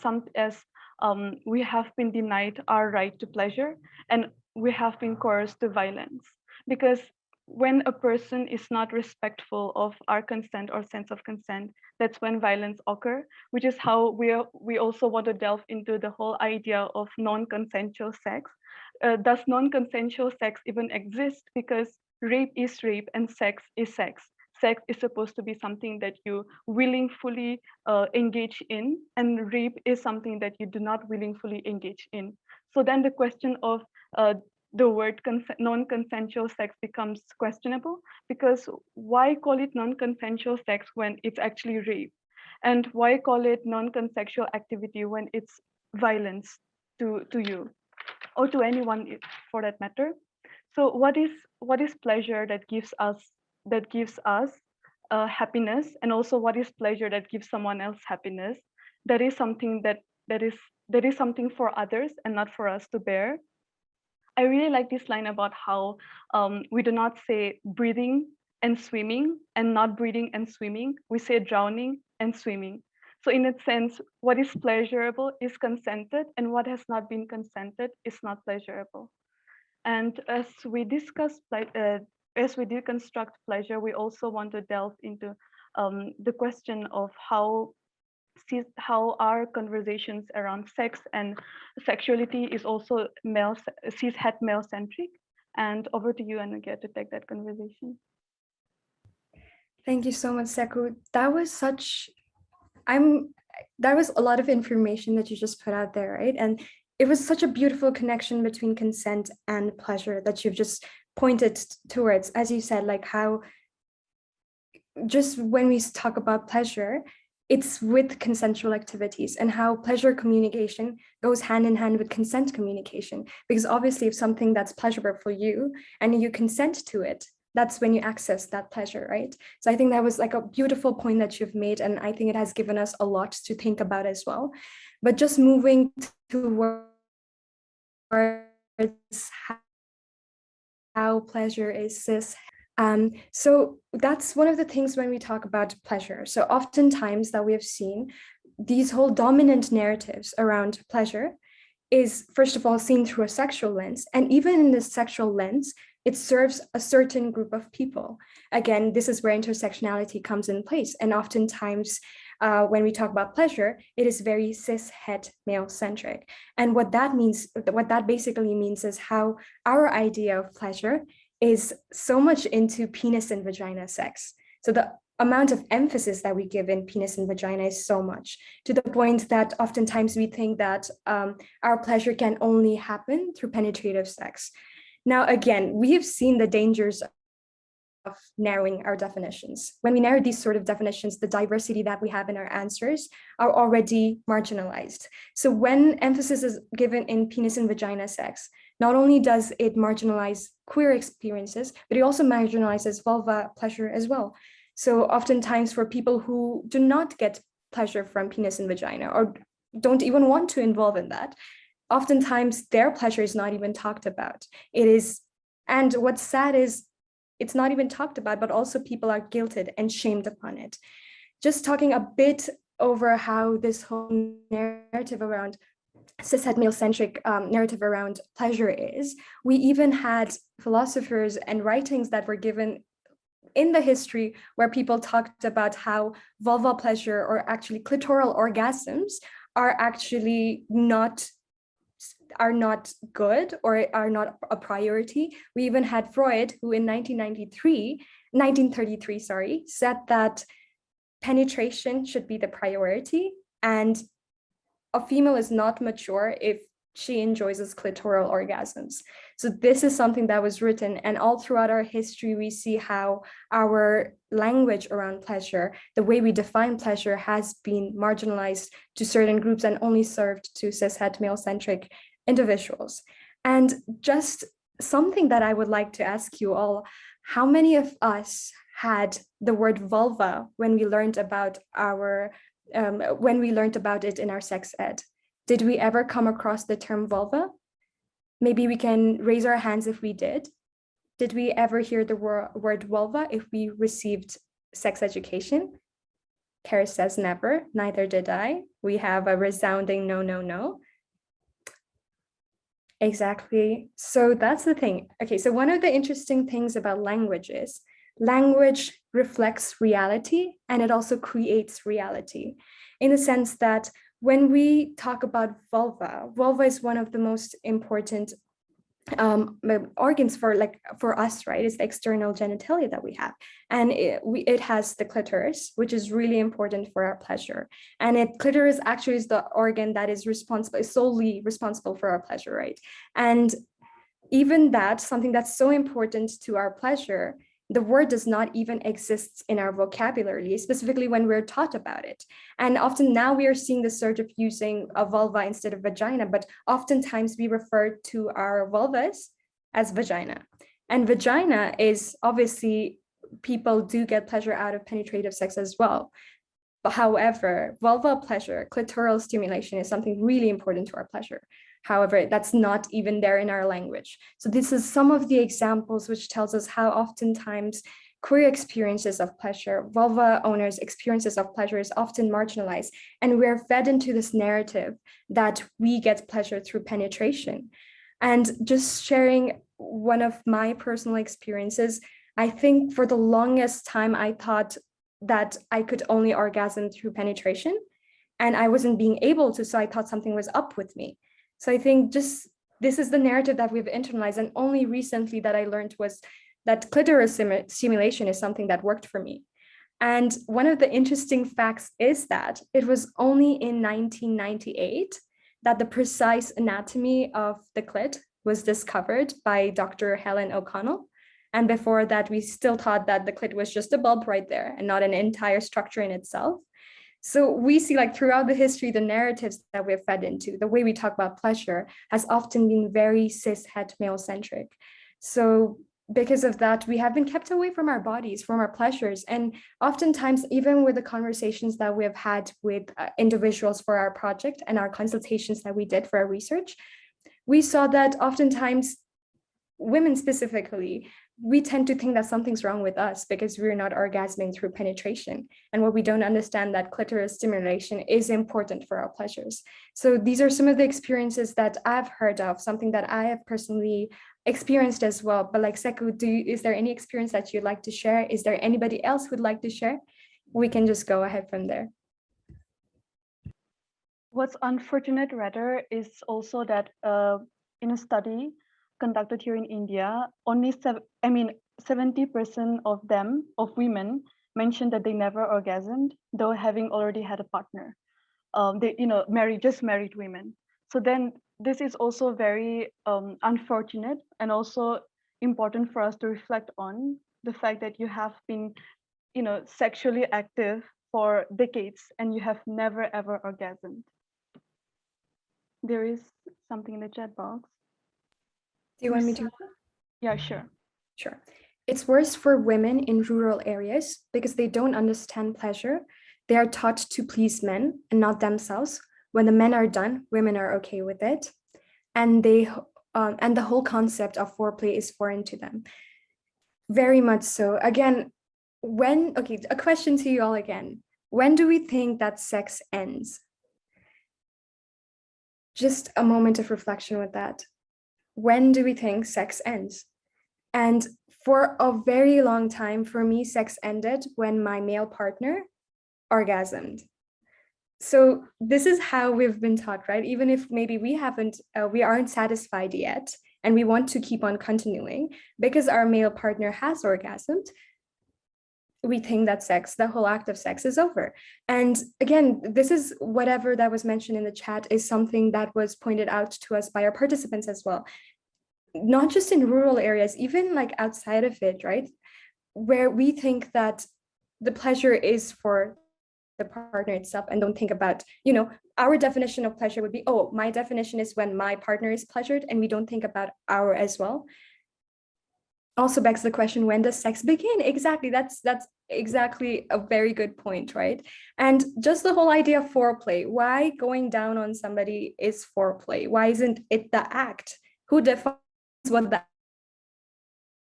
we have been denied our right to pleasure, and we have been coerced to violence. Because when a person is not respectful of our consent or sense of consent, that's when violence occur, which is how we also want to delve into the whole idea of non-consensual sex. Does non-consensual sex even exist? Because rape is rape and sex is sex. Sex is supposed to be something that you willingly engage in, and rape is something that you do not willingly engage in. So then the question of the word non-consensual sex becomes questionable, because why call it non-consensual sex when it's actually rape? And why call it non-consensual activity when it's violence to you or to anyone for that matter? So what is pleasure that gives us happiness, and also what is pleasure that gives someone else happiness? That is something that is something for others and not for us to bear. I really like this line about how we do not say breathing and swimming and not breathing and swimming. We say drowning and swimming. So in a sense, what is pleasurable is consented, and what has not been consented is not pleasurable. And as we deconstruct pleasure, we also want to delve into the question of how our conversations around sex and sexuality is also cis-het male-centric. And over to you, Anugia, to take that conversation. Thank you so much, Seku. That was a lot of information that you just put out there, right? And it was such a beautiful connection between consent and pleasure that you've just pointed towards, as you said, like how just when we talk about pleasure, it's with consensual activities, and how pleasure communication goes hand in hand with consent communication. Because obviously, if something that's pleasurable for you and you consent to it, that's when you access that pleasure, right? So I think that was like a beautiful point that you've made, and I think it has given us a lot to think about as well. But just moving towards how pleasure is cis. So that's one of the things when we talk about pleasure. So oftentimes that we have seen, these whole dominant narratives around pleasure is first of all seen through a sexual lens. And even in this sexual lens, it serves a certain group of people. Again, this is where intersectionality comes in place. And oftentimes when we talk about pleasure, it is very cis-het male-centric. And what that basically means is how our idea of pleasure is so much into penis and vagina sex. So the amount of emphasis that we give in penis and vagina is so much, to the point that oftentimes we think that our pleasure can only happen through penetrative sex. Now, again, we have seen the dangers of narrowing our definitions. When we narrow these sort of definitions, the diversity that we have in our answers are already marginalized. So when emphasis is given in penis and vagina sex, not only does it marginalize queer experiences, but it also marginalizes vulva pleasure as well. So oftentimes for people who do not get pleasure from penis and vagina, or don't even want to involve in that, oftentimes their pleasure is not even talked about. And what's sad is it's not even talked about, but also people are guilted and shamed upon it. Just talking a bit over how this whole narrative around cis-het male-centric narrative around pleasure is, we even had philosophers and writings that were given in the history where people talked about how vulva pleasure, or actually clitoral orgasms, are actually not good or are not a priority. We even had Freud, who in 1933, said that penetration should be the priority, and a female is not mature if she enjoys his clitoral orgasms. So this is something that was written, and all throughout our history, we see how our language around pleasure, the way we define pleasure, has been marginalized to certain groups and only served to cis-het male-centric individuals. And just something that I would like to ask you all, how many of us had the word vulva when we learned about it in our sex ed? Did we ever come across the term vulva? Maybe we can raise our hands if we did. Did we ever hear the word vulva if we received sex education? Kara says never, neither did I. We have a resounding no, no, no. Exactly. So that's the thing. Okay, so one of the interesting things about language is language reflects reality, and it also creates reality, in the sense that when we talk about vulva is one of the most important organs for us, right? It's the external genitalia that we have, and it has the clitoris, which is really important for our pleasure. And clitoris actually is the organ that is solely responsible for our pleasure, right? And even that, something that's so important to our pleasure, the word does not even exist in our vocabulary, specifically when we're taught about it. And often now we are seeing the surge of using a vulva instead of vagina, but oftentimes we refer to our vulvas as vagina. And vagina is obviously, people do get pleasure out of penetrative sex as well. But however, vulva pleasure, clitoral stimulation is something really important to our pleasure. However, that's not even there in our language. So this is some of the examples which tells us how oftentimes queer experiences of pleasure, vulva owners' experiences of pleasure is often marginalized. And we're fed into this narrative that we get pleasure through penetration. And just sharing one of my personal experiences, I think for the longest time, I thought that I could only orgasm through penetration, and I wasn't being able to, so I thought something was up with me. So I think just this is the narrative that we've internalized, and only recently that I learned was that clitoris stimulation is something that worked for me. And one of the interesting facts is that it was only in 1998 that the precise anatomy of the clit was discovered by Dr. Helen O'Connell. And before that, we still thought that the clit was just a bulb right there and not an entire structure in itself. So we see, like, throughout the history, the narratives that we're fed into, the way we talk about pleasure has often been very cis-het male-centric. So because of that, we have been kept away from our bodies, from our pleasures. And oftentimes, even with the conversations that we have had with individuals for our project and our consultations that we did for our research, we saw that oftentimes women specifically, we tend to think that something's wrong with us because we're not orgasming through penetration. And what we don't understand, that clitoris stimulation is important for our pleasures. So these are some of the experiences that I've heard of, something that I have personally experienced as well. But like Seku, is there any experience that you'd like to share? Is there anybody else who'd like to share? We can just go ahead from there. What's unfortunate rather is also that in a study conducted here in India, only 70% of women mentioned that they never orgasmed, though having already had a partner. They, married women. So then this is also very unfortunate, and also important for us to reflect on the fact that you have been, sexually active for decades and you have never ever orgasmed. There is something in the chat box. Do you want me to? Yeah, sure. Sure. It's worse for women in rural areas because they don't understand pleasure. They are taught to please men and not themselves. When the men are done, women are okay with it. And and the whole concept of foreplay is foreign to them. Very much so. Again, a question to you all again. When do we think that sex ends? Just a moment of reflection with that. When do we think sex ends? And for a very long time, for me, sex ended when my male partner orgasmed. So this is how we've been taught, right? Even if maybe we aren't satisfied yet, and we want to keep on continuing because our male partner has orgasmed, we think that the whole act of sex is over. And again, this is whatever that was mentioned in the chat is something that was pointed out to us by our participants as well. Not just in rural areas, even like outside of it, right? Where we think that the pleasure is for the partner itself and don't think about, our definition of pleasure would be, oh, my definition is when my partner is pleasured, and we don't think about our as well. Also begs the question, when does sex begin? Exactly, that's exactly a very good point, right? And just the whole idea of foreplay, why going down on somebody is foreplay? Why isn't it the act? Who defines what the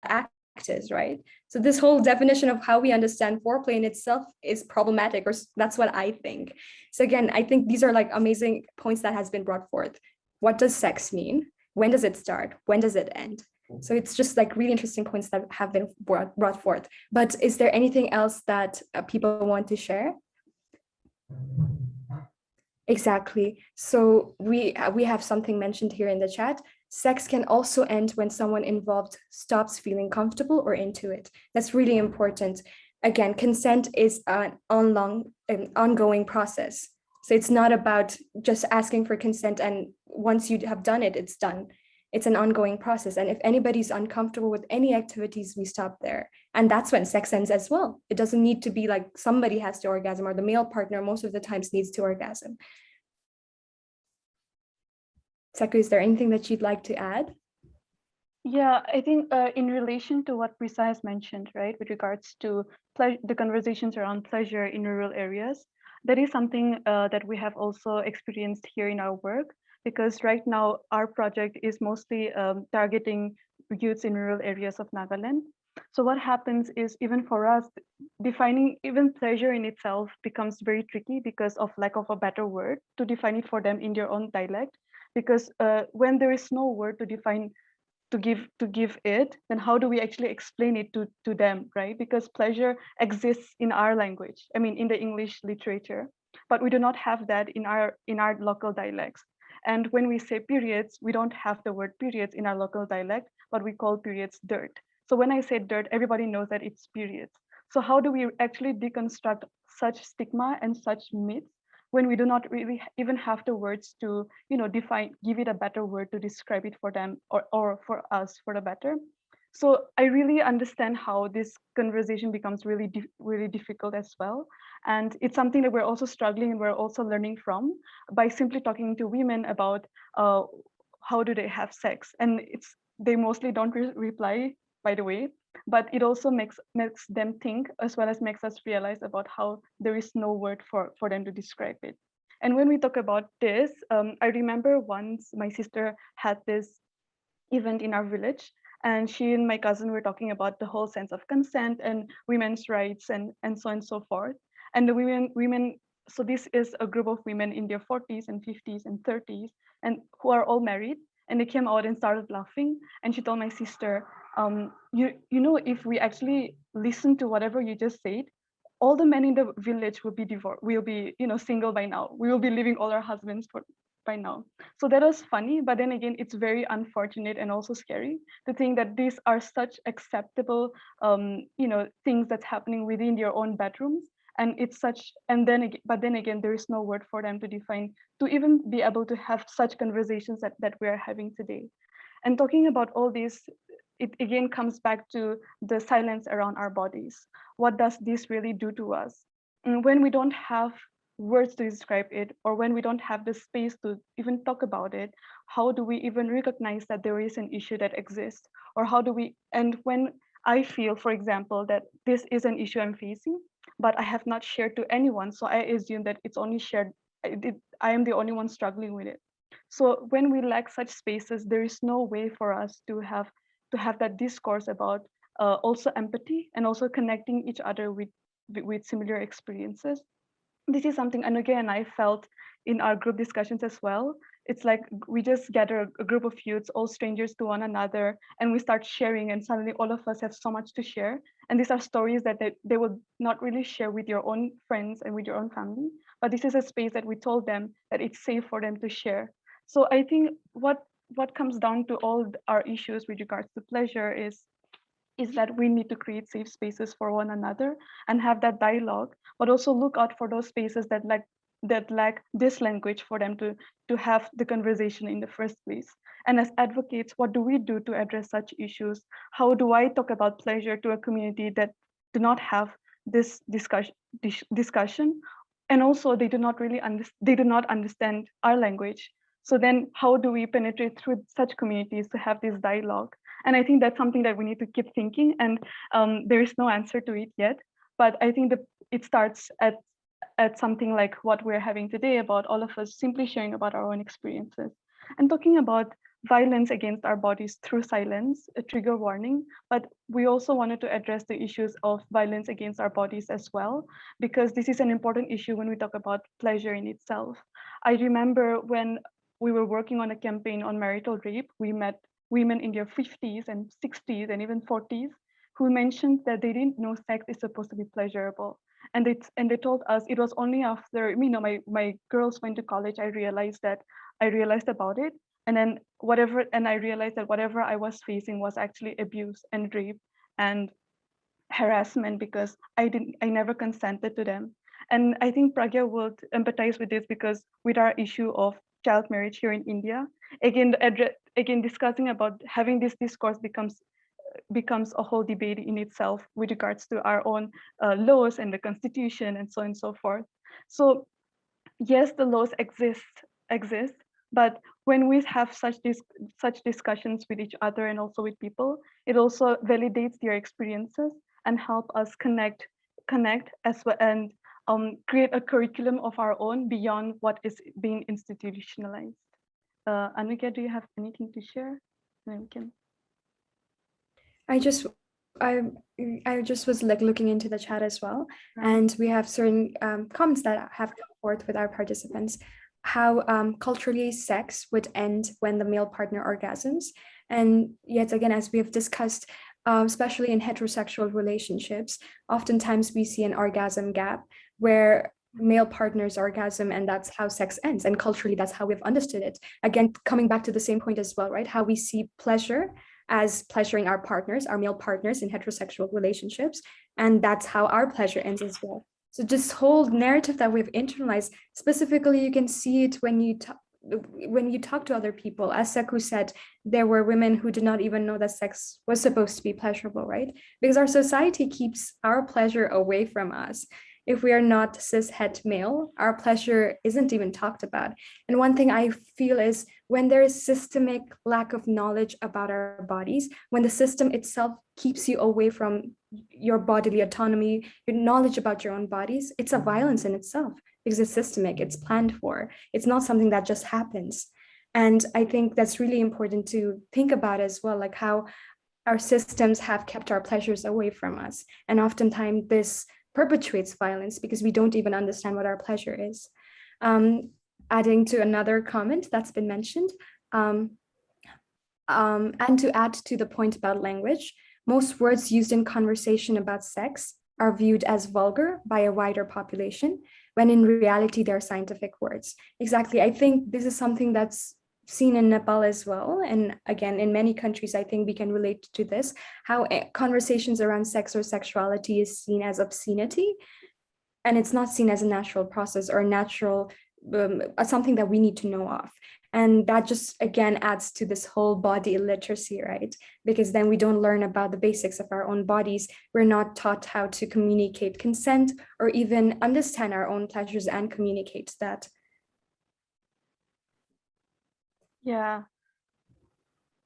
act is, right? So this whole definition of how we understand foreplay in itself is problematic, or that's what I think. So again, I think these are like amazing points that has been brought forth. What does sex mean? When does it start? When does it end? So it's just like really interesting points that have been brought forth. But is there anything else that people want to share? Exactly. So we have something mentioned here in the chat. Sex can also end when someone involved stops feeling comfortable or into it. That's really important. Again, consent is an ongoing process. So it's not about just asking for consent and once you have done it, it's done. It's an ongoing process. And if anybody's uncomfortable with any activities, we stop there. And that's when sex ends as well. It doesn't need to be like somebody has to orgasm, or the male partner most of the times needs to orgasm. Seku, is there anything that you'd like to add? Yeah, I think in relation to what Prisa has mentioned, right, with regards to the conversations around pleasure in rural areas, that is something that we have also experienced here in our work, because right now our project is mostly targeting youths in rural areas of Nagaland. So what happens is, even for us, defining even pleasure in itself becomes very tricky because of lack of a better word to define it for them in their own dialect. Because when there is no word to define, to give it, then how do we actually explain it to them, right? Because pleasure exists in our language, I mean in the English literature, but we do not have that in our local dialects. And when we say periods, we don't have the word periods in our local dialect, but we call periods dirt. So when I say dirt, everybody knows that it's periods. So how do we actually deconstruct such stigma and such myths when we do not really even have the words to, define, give it a better word to describe it for them, or for us for the better? So I really understand how this conversation becomes really really difficult as well. And it's something that we're also struggling and we're also learning from, by simply talking to women about how do they have sex. And they mostly don't reply, by the way, but it also makes them think, as well as makes us realize about how there is no word for them to describe it. And when we talk about this, I remember once my sister had this event in our village, and she and my cousin were talking about the whole sense of consent and women's rights and so on and so forth. And the women, so this is a group of women in their 40s and 50s and 30s, and who are all married, and they came out and started laughing. And she told my sister, if we actually listen to whatever you just said, all the men in the village will be divorced, will be single by now. We will be leaving all our husbands by now. So that was funny, but then again, it's very unfortunate and also scary to think that these are such acceptable things that's happening within your own bedrooms. And it's such, but then again, there is no word for them to define, to even be able to have such conversations that we are having today. And talking about all this, it again comes back to the silence around our bodies. What does this really do to us? And when we don't have words to describe it, or when we don't have the space to even talk about it, how do we even recognize that there is an issue that exists? Or how do we, and when I feel, for example, that this is an issue I'm facing, but I have not shared to anyone, so I assume that it's only shared, I am the only one struggling with it. So when we lack such spaces, there is no way for us to have that discourse about also empathy and also connecting each other with similar experiences. This is something, and again, I felt in our group discussions as well. It's like we just gather a group of youths, all strangers to one another, and we start sharing, and suddenly all of us have so much to share. And these are stories that they would not really share with your own friends and with your own family. But this is a space that we told them that it's safe for them to share. So I think what comes down to all our issues with regards to pleasure is that we need to create safe spaces for one another and have that dialogue, but also look out for those spaces that lack this language for them to have the conversation in the first place. And as advocates, what do we do to address such issues? How do I talk about pleasure to a community that do not have this discussion? And also they do not understand our language. So then how do we penetrate through such communities to have this dialogue? And I think that's something that we need to keep thinking, and there is no answer to it yet. But I think that it starts at something like what we're having today, about all of us simply sharing about our own experiences and talking about violence against our bodies through silence, a trigger warning. But we also wanted to address the issues of violence against our bodies as well, because this is an important issue when we talk about pleasure in itself. I remember when we were working on a campaign on marital rape, we met women in their 50s and 60s and even 40s who mentioned that they didn't know sex is supposed to be pleasurable. And they told us it was only after my girls went to college I realized about it. And then I realized that whatever I was facing was actually abuse and rape and harassment, because I never consented to them. And I think Pragya would empathize with this, because with our issue of child marriage here in India. Again, discussing about having this discourse becomes a whole debate in itself with regards to our own laws and the constitution and so on and so forth. So yes, the laws exist, but when we have such discussions with each other and also with people, it also validates their experiences and help us connect as well, and create a curriculum of our own beyond what is being institutionalized. Anuka, do you have anything to share? Then we can. I just was like looking into the chat as well, and we have certain comments that have come forth with our participants, how culturally sex would end when the male partner orgasms. And yet again, as we have discussed, especially in heterosexual relationships, oftentimes we see an orgasm gap where male partners orgasm and that's how sex ends, and culturally that's how we've understood it. Again, coming back to the same point as well, right? How we see pleasure as pleasuring our partners, our male partners in heterosexual relationships, and that's how our pleasure ends as well. So this whole narrative that we've internalized, specifically you can see it when you talk to other people. As Seku said, there were women who did not even know that sex was supposed to be pleasurable, right? Because our society keeps our pleasure away from us. If we are not cis-het male, our pleasure isn't even talked about. And one thing I feel is when there is systemic lack of knowledge about our bodies, when the system itself keeps you away from your bodily autonomy, your knowledge about your own bodies, it's a violence in itself because it's systemic, it's planned for. It's not something that just happens. And I think that's really important to think about as well, like how our systems have kept our pleasures away from us. And oftentimes this perpetuates violence because we don't even understand what our pleasure is. Adding to another comment that's been mentioned, and to add to the point about language, most words used in conversation about sex are viewed as vulgar by a wider population, when in reality they're scientific words. Exactly, I think this is something that's seen in Nepal as well. And again, in many countries, I think we can relate to this, how conversations around sex or sexuality is seen as obscenity, and it's not seen as a natural process or natural, something that we need to know of. And that just, again, adds to this whole body illiteracy, right? Because then we don't learn about the basics of our own bodies. We're not taught how to communicate consent or even understand our own pleasures and communicate that. Yeah,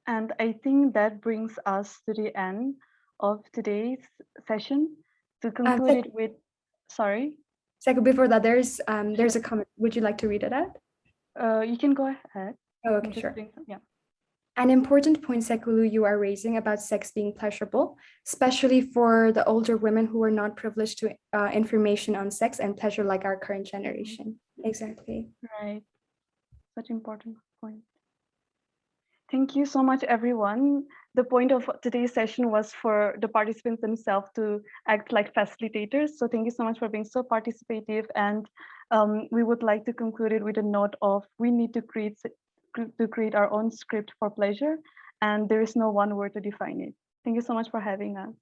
and I think that brings us to the end of today's session. To conclude it with, sorry? Second, before that, there's a comment. Would you like to read it out? You can go ahead. Oh, okay, sure. Yeah. An important point, Sekulu, you are raising about sex being pleasurable, especially for the older women who are not privileged to information on sex and pleasure like our current generation. Exactly. Right. Such important point. Thank you so much, everyone. The point of today's session was for the participants themselves to act like facilitators. So thank you so much for being so participative. And we would like to conclude it with a note of we need to create our own script for pleasure. And there is no one word to define it. Thank you so much for having us.